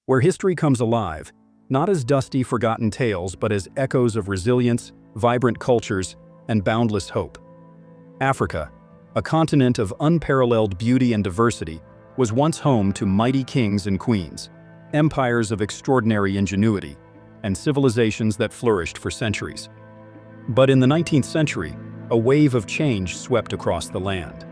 where history comes alive, not as dusty, forgotten tales, but as echoes of resilience, vibrant cultures, and boundless hope. Africa, a continent of unparalleled beauty and diversity, was once home to mighty kings and queens, empires of extraordinary ingenuity, and civilizations that flourished for centuries. But in the 19th century, a wave of change swept across the land.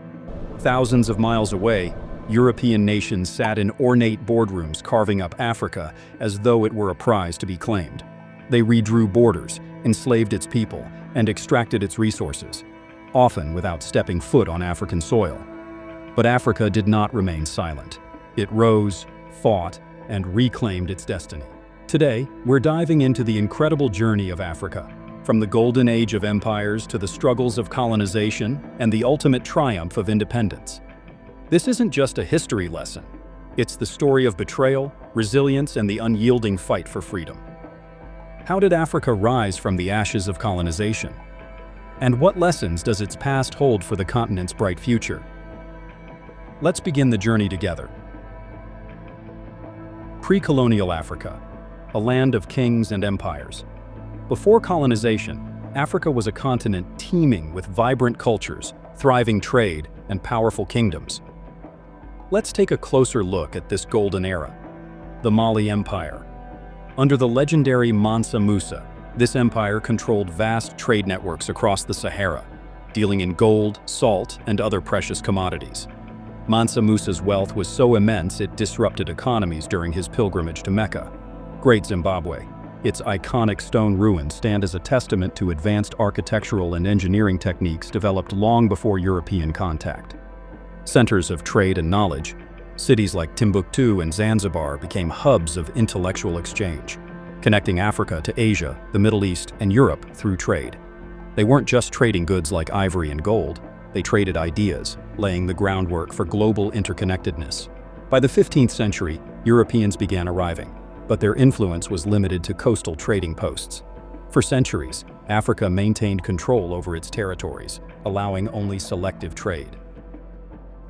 Thousands of miles away, European nations sat in ornate boardrooms carving up Africa as though it were a prize to be claimed. They redrew borders, enslaved its people, and extracted its resources, often without stepping foot on African soil. But Africa did not remain silent. It rose, fought, and reclaimed its destiny. Today, we're diving into the incredible journey of Africa, from the golden age of empires to the struggles of colonization and the ultimate triumph of independence. This isn't just a history lesson. It's the story of betrayal, resilience, and the unyielding fight for freedom. How did Africa rise from the ashes of colonization? And what lessons does its past hold for the continent's bright future? Let's begin the journey together. Pre-colonial Africa, a land of kings and empires. Before colonization, Africa was a continent teeming with vibrant cultures, thriving trade, and powerful kingdoms. Let's take a closer look at this golden era. The Mali Empire. Under the legendary Mansa Musa, this empire controlled vast trade networks across the Sahara, dealing in gold, salt, and other precious commodities. Mansa Musa's wealth was so immense it disrupted economies during his pilgrimage to Mecca. Great Zimbabwe. Its iconic stone ruins stand as a testament to advanced architectural and engineering techniques developed long before European contact. Centers of trade and knowledge, cities like Timbuktu and Zanzibar became hubs of intellectual exchange, connecting Africa to Asia, the Middle East, and Europe through trade. They weren't just trading goods like ivory and gold, they traded ideas, laying the groundwork for global interconnectedness. By the 15th century, Europeans began arriving, but their influence was limited to coastal trading posts. For centuries, Africa maintained control over its territories, allowing only selective trade.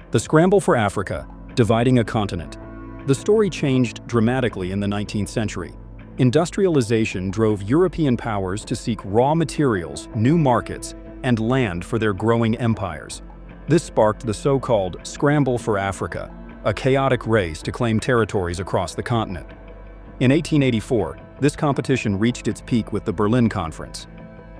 The Scramble for Africa, dividing a continent. The story changed dramatically in the 19th century. Industrialization drove European powers to seek raw materials, new markets, and land for their growing empires. This sparked the so-called Scramble for Africa, a chaotic race to claim territories across the continent. In 1884, this competition reached its peak with the Berlin Conference.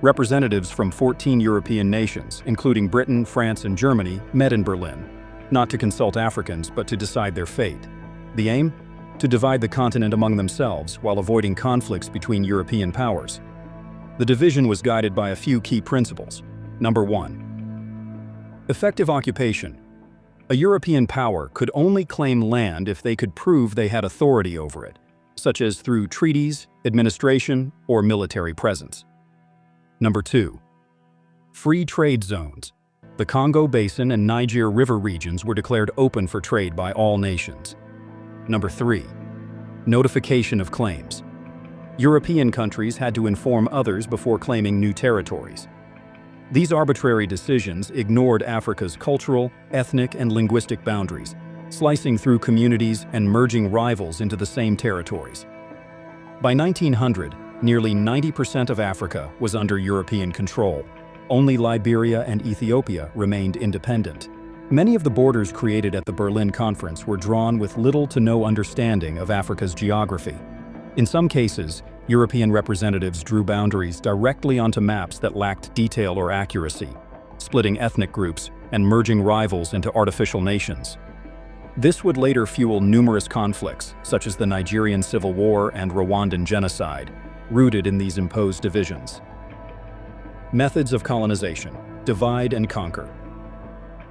Representatives from 14 European nations, including Britain, France, and Germany, met in Berlin, not to consult Africans, but to decide their fate. The aim? To divide the continent among themselves while avoiding conflicts between European powers. The division was guided by a few key principles. Number 1. Effective occupation. A European power could only claim land if they could prove they had authority over it, such as through treaties, administration, or military presence. Number 2. Free trade zones. The Congo Basin and Niger River regions were declared open for trade by all nations. Number 3. Notification of claims. European countries had to inform others before claiming new territories. These arbitrary decisions ignored Africa's cultural, ethnic, and linguistic boundaries, slicing through communities and merging rivals into the same territories. By 1900, nearly 90% of Africa was under European control. Only Liberia and Ethiopia remained independent. Many of the borders created at the Berlin Conference were drawn with little to no understanding of Africa's geography. In some cases, European representatives drew boundaries directly onto maps that lacked detail or accuracy, splitting ethnic groups and merging rivals into artificial nations. This would later fuel numerous conflicts, such as the Nigerian Civil War and Rwandan genocide, rooted in these imposed divisions. Methods of colonization: divide and conquer.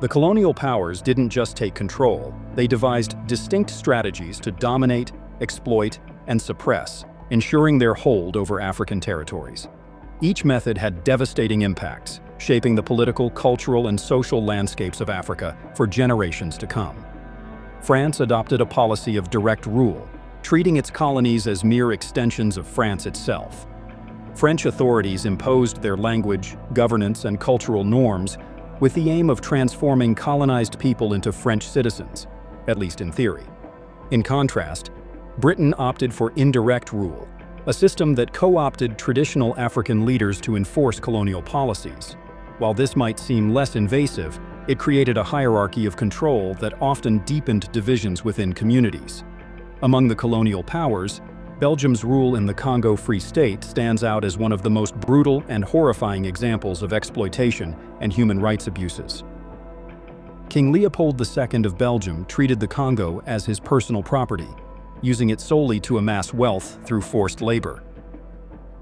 The colonial powers didn't just take control, they devised distinct strategies to dominate, exploit, and suppress, ensuring their hold over African territories. Each method had devastating impacts, shaping the political, cultural, and social landscapes of Africa for generations to come. France adopted a policy of direct rule, treating its colonies as mere extensions of France itself. French authorities imposed their language, governance, and cultural norms with the aim of transforming colonized people into French citizens, at least in theory. In contrast, Britain opted for indirect rule, a system that co-opted traditional African leaders to enforce colonial policies. While this might seem less invasive, it created a hierarchy of control that often deepened divisions within communities. Among the colonial powers, Belgium's rule in the Congo Free State stands out as one of the most brutal and horrifying examples of exploitation and human rights abuses. King Leopold II of Belgium treated the Congo as his personal property, using it solely to amass wealth through forced labor.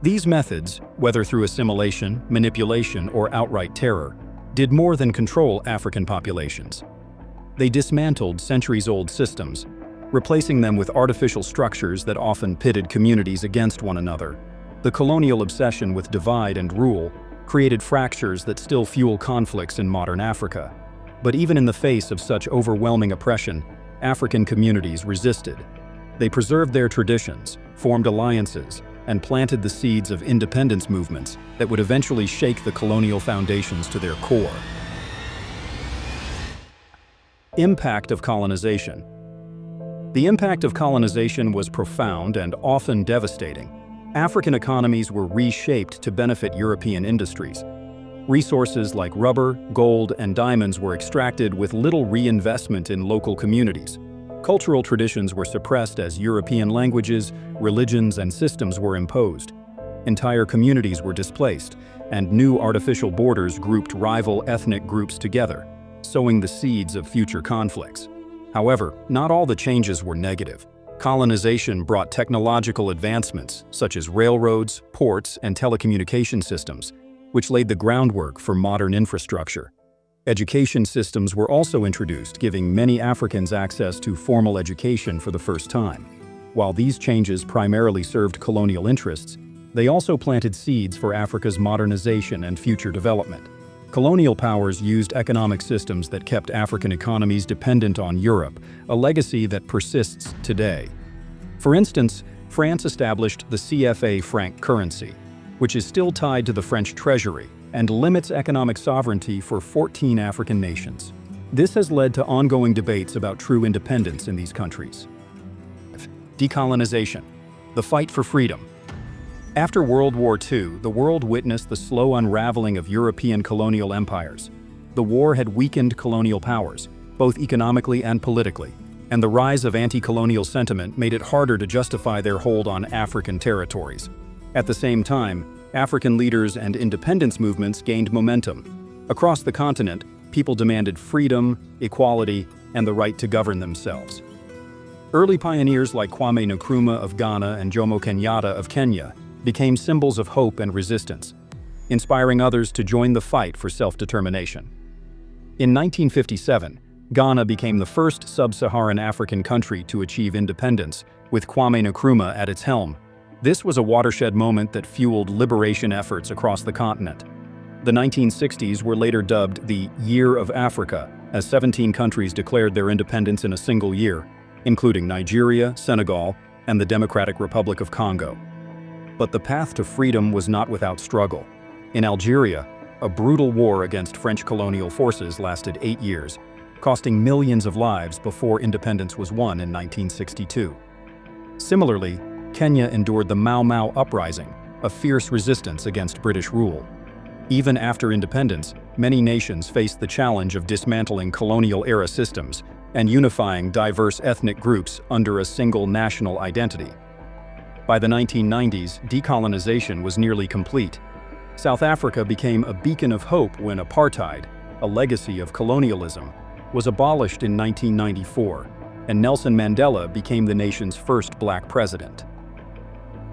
These methods, whether through assimilation, manipulation, or outright terror, did more than control African populations. They dismantled centuries-old systems, replacing them with artificial structures that often pitted communities against one another. The colonial obsession with divide and rule created fractures that still fuel conflicts in modern Africa. But even in the face of such overwhelming oppression, African communities resisted. They preserved their traditions, formed alliances, and planted the seeds of independence movements that would eventually shake the colonial foundations to their core. Impact of colonization. The impact of colonization was profound and often devastating. African economies were reshaped to benefit European industries. Resources like rubber, gold, and diamonds were extracted with little reinvestment in local communities. Cultural traditions were suppressed as European languages, religions, and systems were imposed. Entire communities were displaced, and new artificial borders grouped rival ethnic groups together, sowing the seeds of future conflicts. However, not all the changes were negative. Colonization brought technological advancements, such as railroads, ports, and telecommunication systems, which laid the groundwork for modern infrastructure. Education systems were also introduced, giving many Africans access to formal education for the first time. While these changes primarily served colonial interests, they also planted seeds for Africa's modernization and future development. Colonial powers used economic systems that kept African economies dependent on Europe, a legacy that persists today. For instance, France established the CFA franc currency, which is still tied to the French treasury and limits economic sovereignty for 14 African nations. This has led to ongoing debates about true independence in these countries. Decolonization, the fight for freedom. After World War II, the world witnessed the slow unraveling of European colonial empires. The war had weakened colonial powers, both economically and politically, and the rise of anti-colonial sentiment made it harder to justify their hold on African territories. At the same time, African leaders and independence movements gained momentum. Across the continent, people demanded freedom, equality, and the right to govern themselves. Early pioneers like Kwame Nkrumah of Ghana and Jomo Kenyatta of Kenya became symbols of hope and resistance, inspiring others to join the fight for self-determination. In 1957, Ghana became the first sub-Saharan African country to achieve independence, with Kwame Nkrumah at its helm. This was a watershed moment that fueled liberation efforts across the continent. The 1960s were later dubbed the Year of Africa, as 17 countries declared their independence in a single year, including Nigeria, Senegal, and the Democratic Republic of Congo. But the path to freedom was not without struggle. In Algeria, a brutal war against French colonial forces lasted 8 years, costing millions of lives before independence was won in 1962. Similarly, Kenya endured the Mau Mau uprising, a fierce resistance against British rule. Even after independence, many nations faced the challenge of dismantling colonial-era systems and unifying diverse ethnic groups under a single national identity. By the 1990s, decolonization was nearly complete. South Africa became a beacon of hope when apartheid, a legacy of colonialism, was abolished in 1994, and Nelson Mandela became the nation's first black president.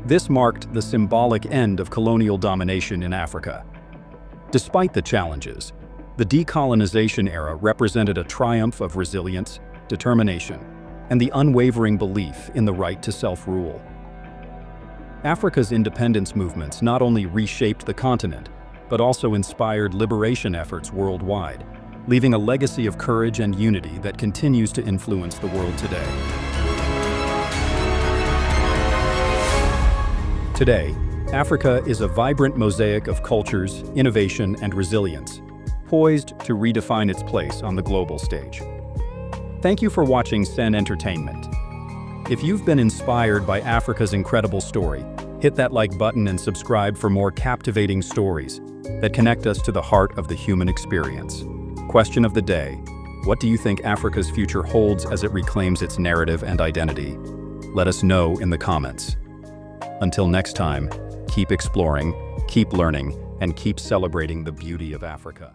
This marked the symbolic end of colonial domination in Africa. Despite the challenges, the decolonization era represented a triumph of resilience, determination, and the unwavering belief in the right to self-rule. Africa's independence movements not only reshaped the continent, but also inspired liberation efforts worldwide, leaving a legacy of courage and unity that continues to influence the world today. Today, Africa is a vibrant mosaic of cultures, innovation, and resilience, poised to redefine its place on the global stage. Thank you for watching Cenn Entertainment. If you've been inspired by Africa's incredible story, hit that like button and subscribe for more captivating stories that connect us to the heart of the human experience. Question of the day: what do you think Africa's future holds as it reclaims its narrative and identity? Let us know in the comments. Until next time, keep exploring, keep learning, and keep celebrating the beauty of Africa.